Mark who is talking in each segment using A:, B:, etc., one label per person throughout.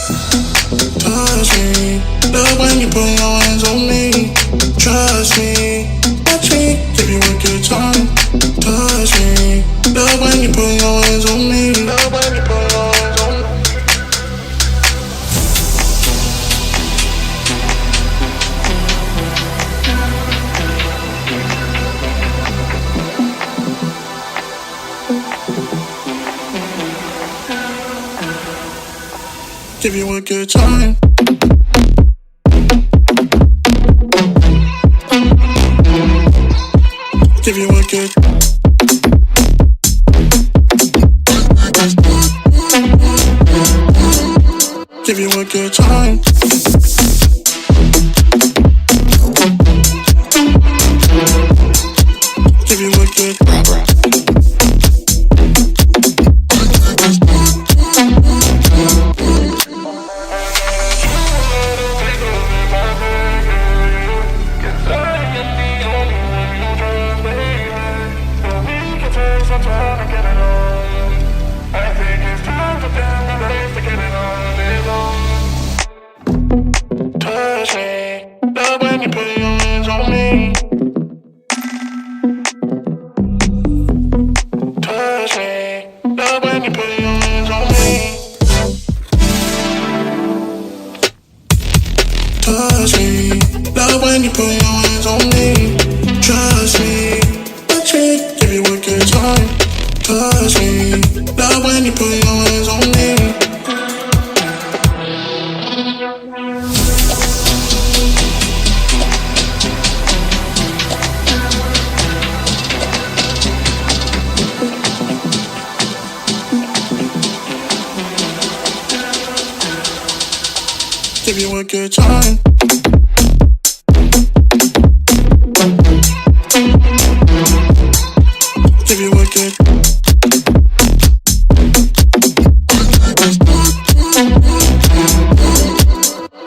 A: Touch me, love when you put your hands on me. Trust me, watch me, give you a good time. Touch me, love when you put your hands on me. Love when you put your hands on me. Give you a good time. Give you a good. Give you a good time. Give you a good. Touch me, love when you put your hands on me. Touch me, love when you put your hands on me. Touch me, love when you put your hands on me. Trust me, touch me, give you a good time. Touch me, love when you put your hands on me. Give you a good time. Give you a good.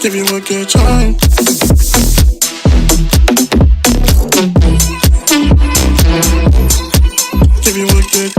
A: Give you a good time. Give you a good.